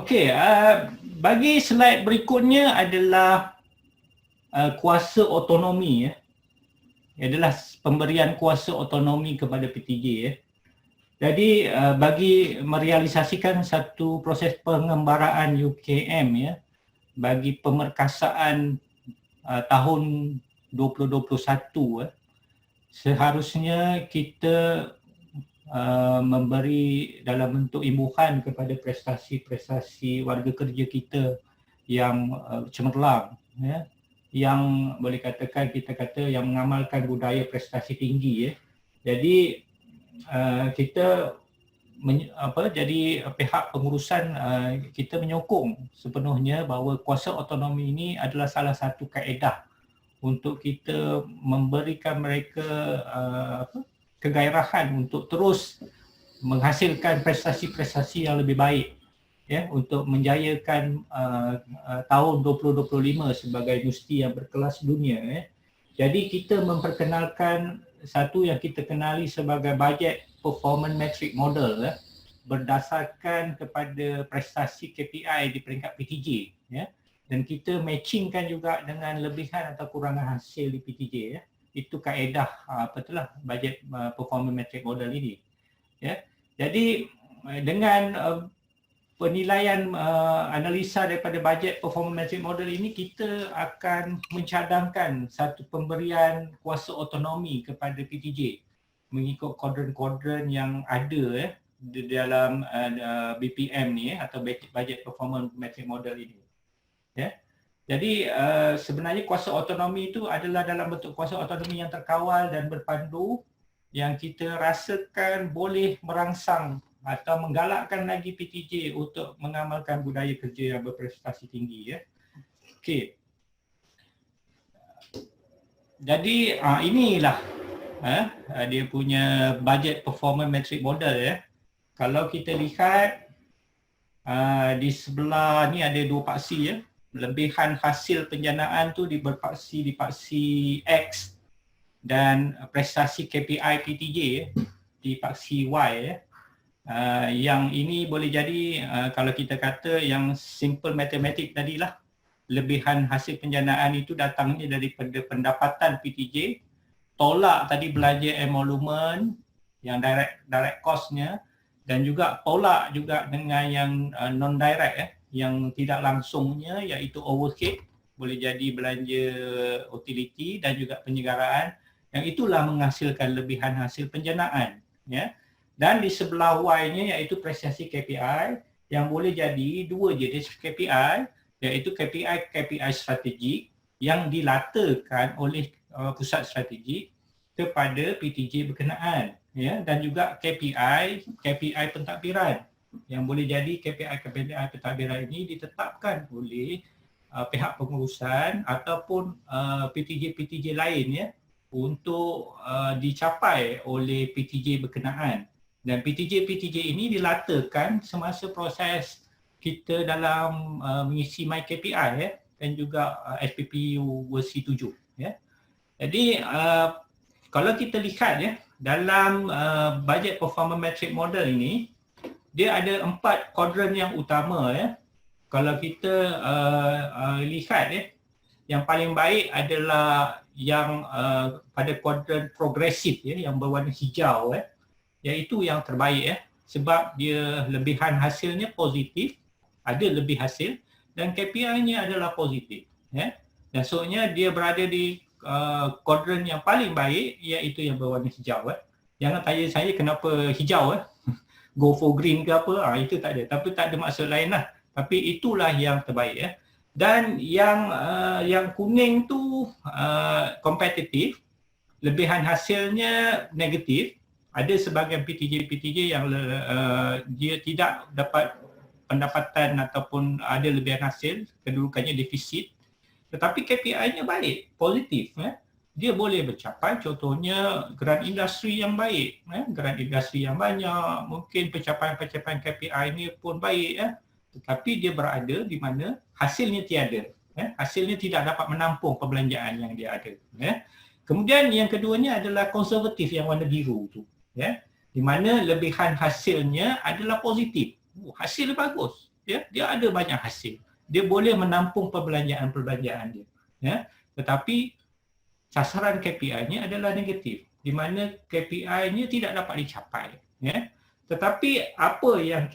Okey, bagi slide berikutnya adalah kuasa otonomi ya. Adalah pemberian kuasa otonomi kepada PTJ ya. Jadi bagi merealisasikan satu proses pengembaraan UKM ya bagi pemerkasaan tahun 2021 seharusnya kita memberi dalam bentuk imbuhan kepada prestasi-prestasi warga kerja kita yang cemerlang ya, yang boleh katakan kita kata yang mengamalkan budaya prestasi tinggi ya. Jadi kita jadi pihak pengurusan kita menyokong sepenuhnya bahawa kuasa otonomi ini adalah salah satu kaedah untuk kita memberikan mereka kegairahan untuk terus menghasilkan prestasi-prestasi yang lebih baik ya untuk menjayakan tahun 2025 sebagai universiti yang berkelas dunia ya. Jadi kita memperkenalkan satu yang kita kenali sebagai budget performance metric model ya, berdasarkan kepada prestasi KPI di peringkat PTJ ya. Dan kita matchingkan juga dengan lebihan atau kurangan hasil di PTJ ya. Itu kaedah betul lah budget performance metric model ini ya. Jadi dengan penilaian analisa daripada budget performance metric model ini, kita akan mencadangkan satu pemberian kuasa otonomi kepada PTJ mengikut kuadran-kuadran yang ada di dalam BPM ni atau budget performance metric model ini ya. Jadi sebenarnya kuasa otonomi itu adalah dalam bentuk kuasa otonomi yang terkawal dan berpandu yang kita rasakan boleh merangsang atau menggalakkan lagi PTJ untuk mengamalkan budaya kerja yang berprestasi tinggi ya. Okey. Jadi inilah dia punya budget performance metric model ya. Kalau kita lihat di sebelah ni ada dua paksi ya. Lebihan hasil penjanaan tu berpaksi di paksi X dan prestasi KPI PTJ ya, di paksi Y ya. Yang ini boleh jadi kalau kita kata yang simple matematik tadilah, lebihan hasil penjanaan itu datangnya daripada pendapatan PTJ, tolak tadi belanja emolumen yang direct costnya, dan juga tolak juga dengan yang non direct yang tidak langsungnya iaitu overhead, boleh jadi belanja utility dan juga penyegaraan, yang itulah menghasilkan lebihan hasil penjanaan ya. Dan di sebelah Y-nya iaitu prestasi KPI yang boleh jadi dua jenis KPI, iaitu KPI strategik yang dilatakan oleh pusat strategik kepada PTJ berkenaan ya, dan juga KPI pentadbiran yang boleh jadi KPI pentadbiran ini ditetapkan oleh pihak pengurusan ataupun PTJ lain ya untuk dicapai oleh PTJ berkenaan. Dan PTJ ini dilatakan semasa proses kita dalam mengisi MyKPI ya, dan juga SPPU versi 7 ya. Jadi kalau kita lihat ya dalam budget performance metric model ini, dia ada 4 kuadran yang utama ya. Kalau kita lihat ya, yang paling baik adalah yang pada kuadran progresif ya, yang berwarna hijau ya. Iaitu yang terbaik ya, sebab dia lebihan hasilnya positif, ada lebih hasil, dan KPI-nya adalah positif ya. Dan maksudnya dia berada di kuadran yang paling baik, iaitu yang berwarna hijau ya. Jangan tanya saya kenapa hijau ya. Go for green ke apa, itu tak ada. Tapi tak ada maksud lain lah. Tapi itulah yang terbaik ya. Dan yang kuning tu kompetitif, lebihan hasilnya negatif. Ada sebahagian PTJ yang dia tidak dapat pendapatan ataupun ada lebihan hasil, kedudukannya defisit. Tetapi KPI-nya baik, positif ya. Dia boleh bercapai contohnya grant industri yang baik, grant industri yang banyak, mungkin pencapaian-pencapaian KPI ini pun baik ya. Tetapi dia berada di mana hasilnya tiada, hasilnya tidak dapat menampung perbelanjaan yang dia ada ya. Kemudian yang keduanya adalah konservatif yang warna biru tu ya, di mana lebihan hasilnya adalah positif. Hasil bagus ya, dia ada banyak hasil. Dia boleh menampung perbelanjaan dia. Ya. Tetapi sasaran KPI-nya adalah negatif, di mana KPI-nya tidak dapat dicapai. Ya. Tetapi apa yang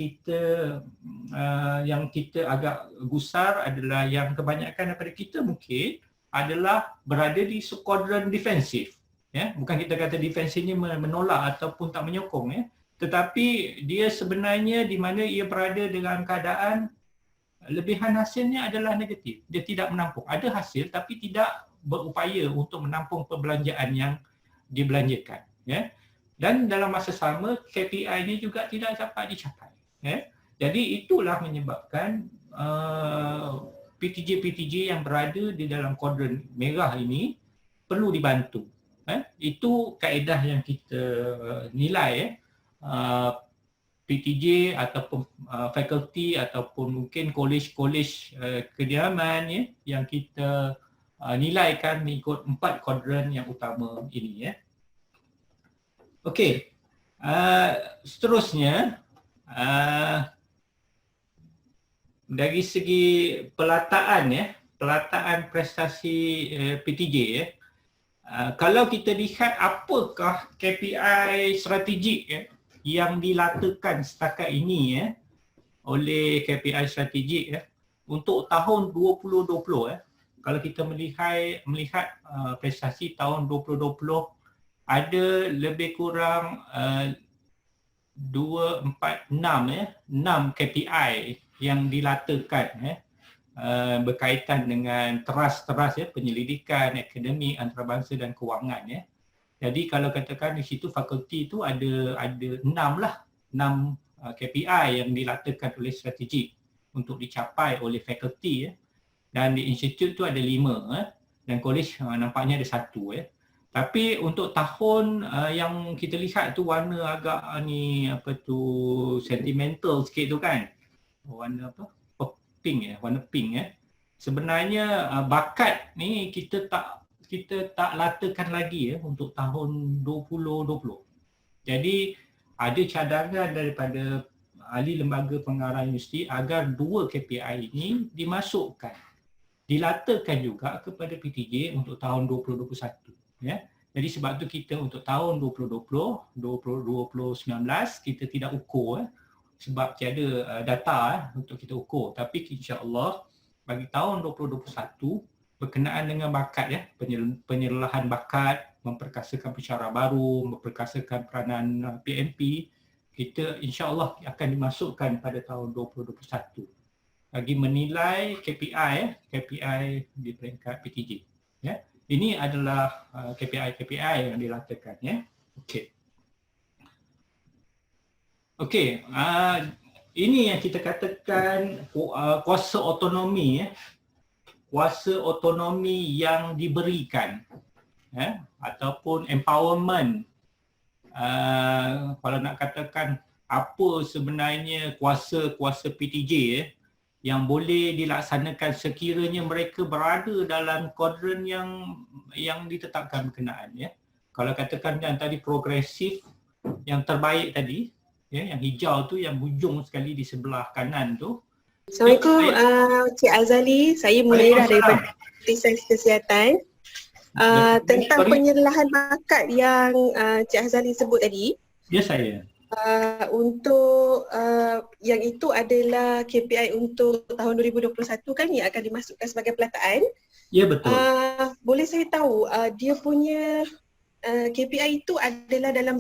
kita agak gusar adalah yang kebanyakan daripada kita mungkin adalah berada di kuadran defensif. Ya, bukan kita kata defensifnya menolak ataupun tak menyokong, ya. Tetapi dia sebenarnya di mana ia berada dalam keadaan lebihan hasilnya adalah negatif. Dia tidak menampung. Ada hasil tapi tidak berupaya untuk menampung perbelanjaan yang dibelanjakan. Ya. Dan dalam masa sama KPI-nya juga tidak dapat dicapai. Ya. Jadi itulah menyebabkan PTJ-PTJ yang berada di dalam kuadran merah ini perlu dibantu. Itu kaedah yang kita nilai. PTJ ataupun fakulti ataupun mungkin kolej-kolej kediaman, ya, yang kita nilaikan mengikut 4 kuadran yang utama ini, ya. Okey, seterusnya dari segi pelataan, ya, pelataan prestasi PTJ, ya. Kalau kita lihat apakah KPI strategik, ya, yang dilatakan setakat ini, ya, oleh KPI strategik, ya, untuk tahun 2020, ya. Kalau kita melihat prestasi tahun 2020, ada lebih kurang 2, 4, 6, ya, 6 KPI yang dilatakan, ya, berkaitan dengan teras-teras, ya, penyelidikan, akademik, antarabangsa dan kewangan, ya. Jadi kalau katakan di situ fakulti itu ada 6 lah, 6 KPI yang dilatakan oleh strategik untuk dicapai oleh fakulti, ya. Dan di institut tu ada 5, dan kolej nampaknya ada 1, ya. Tapi untuk tahun yang kita lihat tu warna agak sentimental sikit tu kan. Warna apa? Pink, ya, warna pink, ya. Sebenarnya bakat ni kita tak latakan lagi, ya, untuk tahun 2020. Jadi ada cadangan daripada ahli lembaga pengarah universiti agar 2 KPI ini dimasukkan, dilatakan juga kepada PTJ untuk tahun 2021, ya. Jadi sebab tu kita untuk tahun 2020, 2019 kita tidak ukur, sebab tiada data untuk kita ukur. Tapi insya-Allah bagi tahun 2021 berkenaan dengan bakat, ya, penyerahan bakat, memperkasakan pensyarah baru, memperkasakan peranan PMP, kita insya-Allah akan dimasukkan pada tahun 2021 bagi menilai KPI, ya, KPI di peringkat PTJ, ya. Ini adalah KPI yang dilatakan, ya. Okey. Okey, ini yang kita katakan kuasa otonomi, ya. Kuasa otonomi yang diberikan, ya, ataupun empowerment. Kalau nak katakan apa sebenarnya kuasa PTJ, ya, yang boleh dilaksanakan sekiranya mereka berada dalam kuadran yang ditetapkan berkenaan, ya. Kalau katakan yang tadi progresif, yang terbaik tadi, ya, yang hijau tu, yang hujung sekali di sebelah kanan tu. Assalamualaikum Cik Azali, saya Munirah daripada Sains Kesihatan. Tentang penyerahan bakat yang Cik Azali sebut tadi. Ya, saya. Untuk yang itu adalah KPI untuk tahun 2021 kan, yang akan dimasukkan sebagai pelataan. Ya, betul. Boleh saya tahu dia punya KPI itu adalah dalam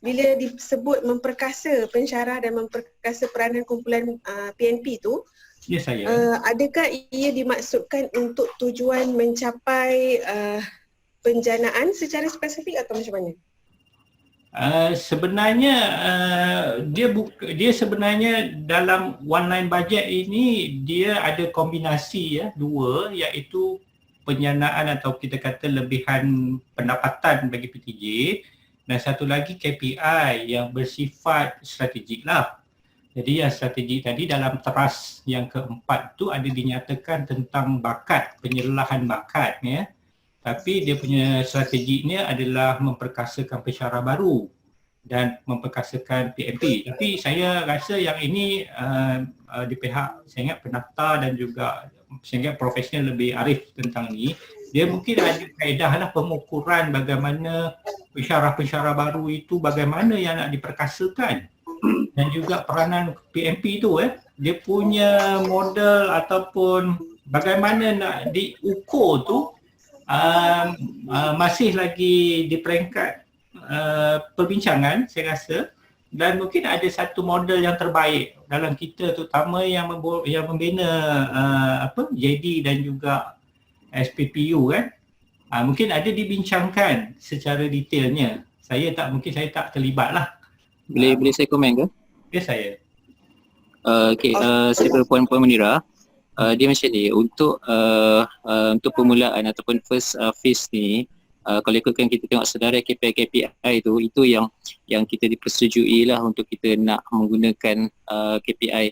bila disebut memperkasa pensyarah dan memperkasa peranan kumpulan PNP tu, ya, saya. Adakah ia dimaksudkan untuk tujuan mencapai penjanaan secara spesifik atau macam mana? Sebenarnya dia sebenarnya dalam one line budget ini dia ada kombinasi, ya, 2, iaitu penjanaan atau kita kata lebihan pendapatan bagi PTJ, dan satu lagi KPI yang bersifat strategik lah. Jadi yang strategik tadi dalam teras yang keempat tu ada dinyatakan tentang bakat, penyerahan bakat, ya. Tapi dia punya strategiknya adalah memperkasakan pensyarah baru. dan memperkasakan PMP. Tapi saya rasa yang ini di pihak saya ingat pendaftar dan juga saya ingat profesional lebih arif tentang ni. Dia mungkin ada kaedah lah pengukuran bagaimana pensyarah-pensyarah baru itu bagaimana yang nak diperkasakan, dan juga peranan PMP itu dia punya model ataupun bagaimana nak diukur tu masih lagi di peringkat perbincangan saya rasa, dan mungkin ada satu model yang terbaik dalam kita terutama yang membina JD dan juga SPPU kan. Mungkin ada dibincangkan secara detailnya. Saya tak terlibat lah. Boleh saya komen ke? Ya saya. Saya Puan Munira. Dia macam ni, untuk permulaan ataupun first phase ni, kalau ikutkan kita tengok sedarah KPI itu yang kita dipersetujui lah untuk kita nak menggunakan KPI.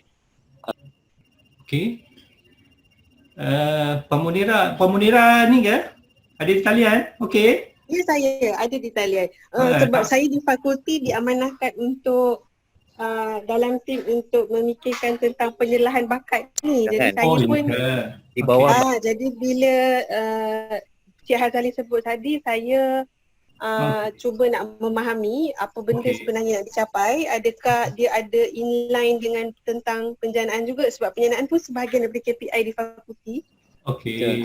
Okey. Puan Munira ni ke? Ada di talian? Okey. Ya, saya ada di talian. Sebab saya di fakulti diamanahkan untuk dalam tim untuk memikirkan tentang penyerahan bakat ni. Jadi saya pun di bawah. Jadi bila Cik Hazali sebut tadi, saya cuba nak memahami apa benda sebenarnya nak dicapai. Adakah dia ada inline dengan tentang penjanaan juga, sebab penjanaan pun sebahagian daripada KPI di fakulti. Okey.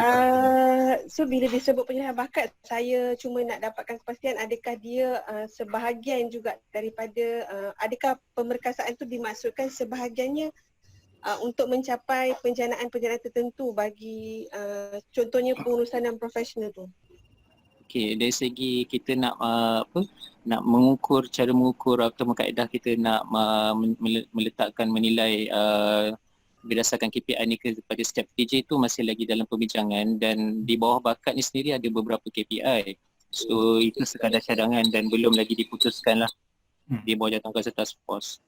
So bila disebut penyerahan bakat, saya cuma nak dapatkan kepastian adakah dia sebahagian juga daripada adakah pemerkasaan tu dimaksudkan sebahagiannya untuk mencapai penjanaan tertentu bagi contohnya pengurusan dan profesional tu. Okey, dari segi kita nak nak mengukur, cara mengukur atau kaedah kita nak meletakkan menilai berdasarkan KPI ni kepada setiap PJ itu masih lagi dalam perbincangan, dan di bawah bakat ni sendiri ada beberapa KPI. So itu sekadar cadangan dan belum lagi diputuskan lah di bawah jawatankuasa task force.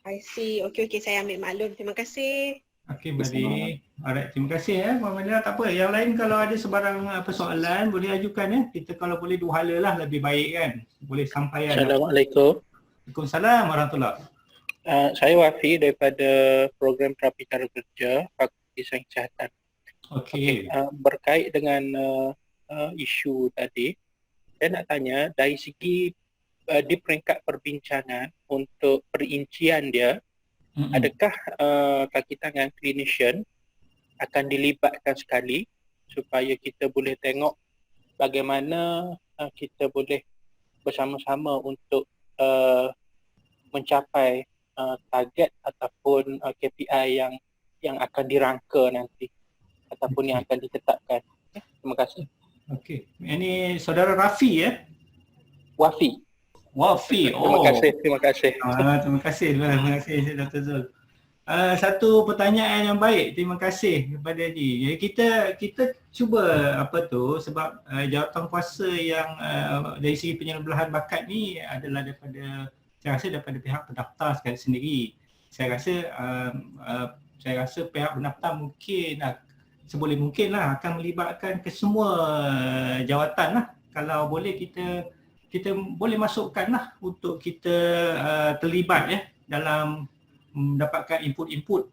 I see. Okey, saya ambil maklum. Terima kasih. Okey, baik. Alright, terima kasih Puan Munira. Tak apa, yang lain kalau ada sebarang persoalan boleh ajukan Kita kalau boleh duhala lah lebih baik kan. Boleh sampaikan. Assalamualaikum. Waalaikumsalam warahmatullahi. Saya Wafi daripada Program Terapi Cara Kerja Fakulti Sains Kesihatan. Okey. Berkait dengan isu tadi, saya nak tanya dari segi di peringkat perbincangan untuk perincian dia, adakah kaki tangan clinician akan dilibatkan sekali supaya kita boleh tengok bagaimana kita boleh bersama-sama untuk mencapai target ataupun KPI yang akan dirangka nanti ataupun yang akan ditetapkan. Terima kasih. Okey. Ini saudara Rafi Wafi. Wafi. Terima kasih. Terima kasih Dr. Zul. Satu pertanyaan yang baik. Terima kasih kepada Haji. Jadi kita cuba sebab jawatankuasa yang dari segi penyelembelahan bakat ni adalah daripada pihak pendaftar sekali sendiri. Saya rasa pihak pendaftar mungkin seboleh mungkin lah akan melibatkan ke semua jawatan lah. Kalau boleh kita boleh masukkan lah untuk kita terlibat dalam mendapatkan input-input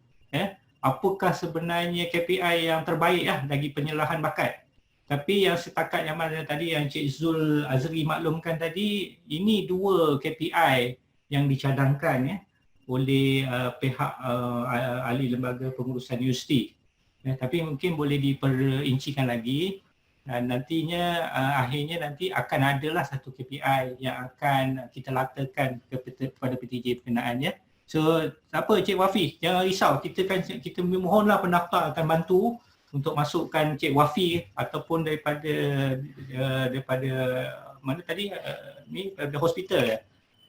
apakah sebenarnya KPI yang terbaik bagi penyerahan bakat. Tapi yang setakat yang mana tadi yang Cik Zul Azri maklumkan tadi, ini dua KPI yang dicadangkan oleh pihak ahli lembaga pengurusan universiti. Tapi mungkin boleh diperincikan lagi, dan nantinya akhirnya nanti akan adalah satu KPI yang akan kita latakan kepada PTJ berkenaan. So apa Cik Wafi, jangan risau, kita mohonlah pendaftar akan bantu untuk masukkan Cik Wafi ataupun daripada mana tadi daripada hospital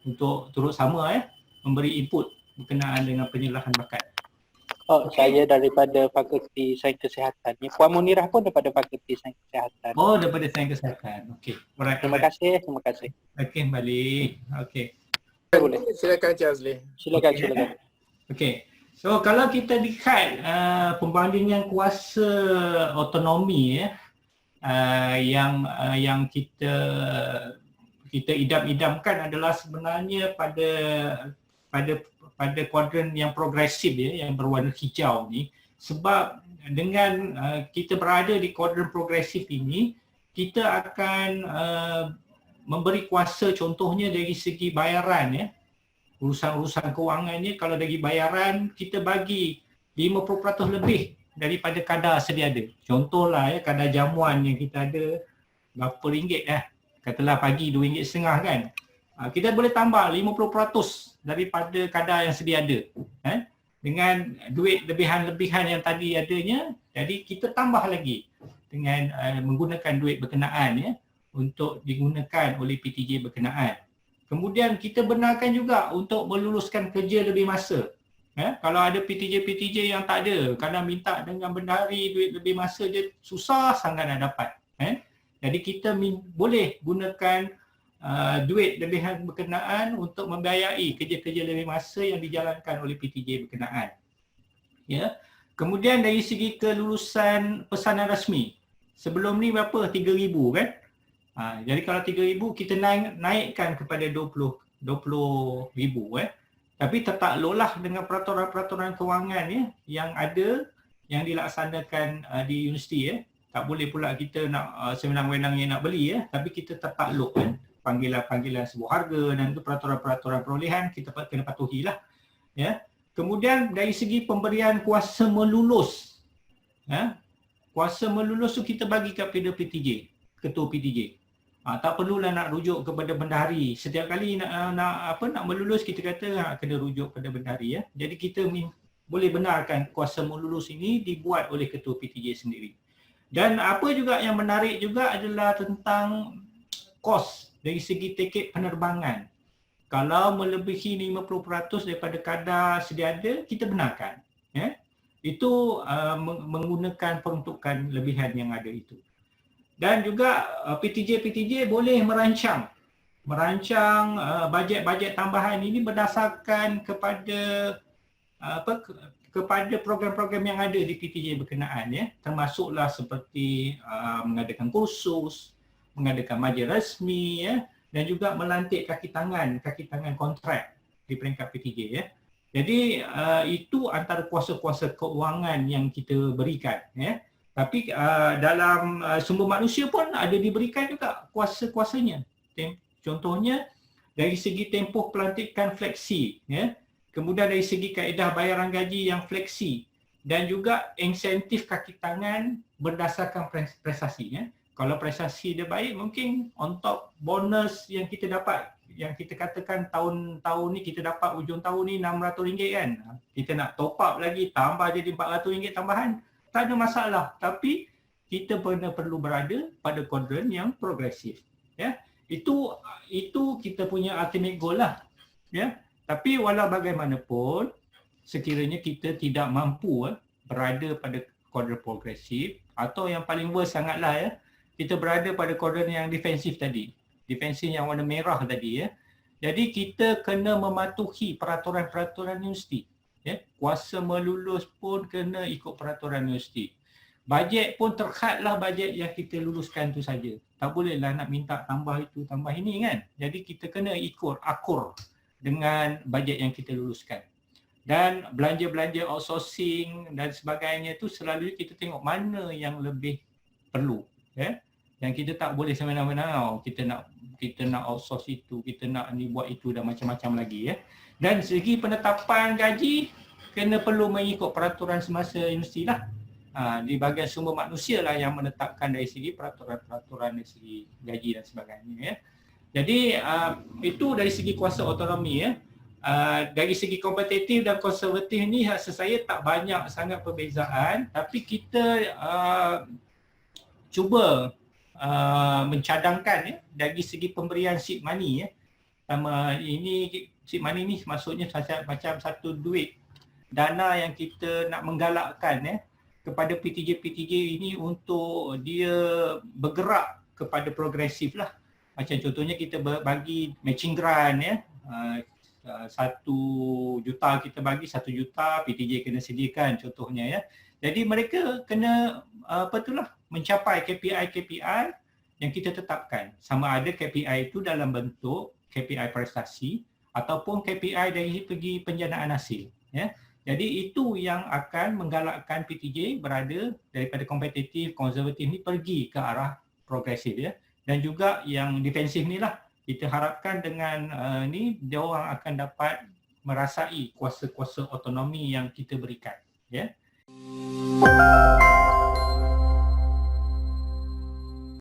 untuk turut sama memberi input berkenaan dengan penyerahan bakat. Saya daripada Fakulti Sains Kesihatan. Puan Munirah pun daripada Fakulti Sains Kesihatan. Daripada Sains Kesihatan. Okey. Terima kasih. Okey, balik. Okey. Boleh. Silakan Cik Azli. Silakan. Okey. So kalau kita lihat pembandingan kuasa otonomi yang kita kita idam-idamkan adalah sebenarnya pada kuadran yang progresif ya, yang berwarna hijau ni. Sebab dengan kita berada di kuadran progresif ini, kita akan memberi kuasa, contohnya dari segi bayaran ya. Urusan-urusan kewangannya, kalau dari bayaran kita bagi 50% lebih daripada kadar sedia ada. Contohlah ya, kadar jamuan yang kita ada berapa ringgit katalah pagi RM2.50 kan. Kita boleh tambah 50% daripada kadar yang sedia ada. Dengan duit lebihan-lebihan yang tadi adanya, jadi kita tambah lagi dengan menggunakan duit berkenaan ya, untuk digunakan oleh PTJ berkenaan. Kemudian kita benarkan juga untuk meluluskan kerja lebih masa. Kalau ada PTJ yang tak ada, kadang minta dengan bendahari duit lebih masa, dia susah sangat nak dapat. Jadi kita boleh gunakan duit lebihan berkenaan untuk membiayai kerja-kerja lebih masa yang dijalankan oleh PTJ berkenaan. Ya. Kemudian dari segi kelulusan pesanan rasmi, sebelum ni berapa? 3,000 kan? Jadi kalau 3,000 kita naikkan kepada 20,000 Tapi tertakluklah dengan peraturan-peraturan kewangan ya, yang ada, yang dilaksanakan di universiti ya. Tak boleh pula kita nak sewenang-wenangnya nak beli ya, tapi kita tertakluk kan. Panggilan sebuah harga dan itu peraturan-peraturan perolehan kita kena patuhilah ya. Kemudian dari segi pemberian kuasa melulus, kuasa melulus tu kita bagi kepada PTJ, ketua PTJ. Tak perlulah nak rujuk kepada bendahari. Setiap kali nak melulus kita kata kena rujuk kepada bendahari ya. Jadi kita boleh benarkan kuasa melulus ini dibuat oleh ketua PTJ sendiri. Dan apa juga yang menarik juga adalah tentang kos dari segi tiket penerbangan. Kalau melebihi 50% daripada kadar sedia ada, kita benarkan. Ya. Itu menggunakan peruntukan lebihan yang ada itu. Dan juga PTJ boleh merancang bajet-bajet tambahan ini berdasarkan kepada kepada program-program yang ada di PTJ berkenaan ya, termasuklah seperti mengadakan kursus, mengadakan majlis rasmi ya, dan juga melantik kaki tangan kontrak di peringkat PTJ ya. Jadi itu antara kuasa-kuasa keuangan yang kita berikan ya. Tapi dalam sumber manusia pun ada diberikan juga kuasa-kuasanya. Contohnya dari segi tempoh pelantikan fleksi ya. Kemudian dari segi kaedah bayaran gaji yang fleksi dan juga insentif kaki tangan berdasarkan prestasi ya. Kalau prestasi dia baik, mungkin on top bonus yang kita dapat, yang kita katakan tahun ni kita dapat ujung tahun ni RM600 kan. Kita nak top up lagi, tambah jadi RM400 tambahan, tak ada masalah. Tapi kita perlu berada pada kuadran yang progresif ya. Itu kita punya ultimate goal lah ya. Tapi walau bagaimanapun, sekiranya kita tidak mampu berada pada kuadran progresif, atau yang paling worst sangatlah ya, kita berada pada kuadran yang defensif tadi, defensif yang warna merah tadi ya. Jadi kita kena mematuhi peraturan-peraturan universiti ya. Kuasa melulus pun kena ikut peraturan universiti. Bajet pun terhadlah bajet yang kita luluskan tu saja. Tak bolehlah nak minta tambah itu, tambah ini kan. Jadi kita kena ikut akur dengan bajet yang kita luluskan. Dan belanja-belanja outsourcing dan sebagainya tu selalu kita tengok mana yang lebih perlu ya. Yang kita tak boleh semena-mena kita nak outsource itu, kita nak ni buat itu dan macam-macam lagi ya. Dan segi penetapan gaji kena perlu mengikut peraturan semasa universiti lah. Di bahagian sumber manusia lah yang menetapkan dari segi peraturan-peraturan dari segi gaji dan sebagainya ya. Jadi itu dari segi kuasa otonomi ya. Dari segi kompetitif dan konservatif ni rasa saya tak banyak sangat perbezaan, tapi kita cuba mencadangkan ya dari segi pemberian seed money ya. Ini seed money ni maksudnya macam satu duit dana yang kita nak menggalakkan ya kepada PTJ ini untuk dia bergerak kepada progresif lah. Macam contohnya kita bagi matching grant ya, 1 juta kita bagi 1 juta, PTJ kena sediakan contohnya ya. Jadi mereka kena mencapai KPI yang kita tetapkan. Sama ada KPI itu dalam bentuk KPI prestasi ataupun KPI dari segi penjanaan hasil. Ya. Jadi itu yang akan menggalakkan PTJ berada daripada kompetitif, konservatif ni pergi ke arah progresif ya. Dan juga yang defensif ni lah, kita harapkan dengan ni dia orang akan dapat merasai kuasa-kuasa otonomi yang kita berikan. Ya.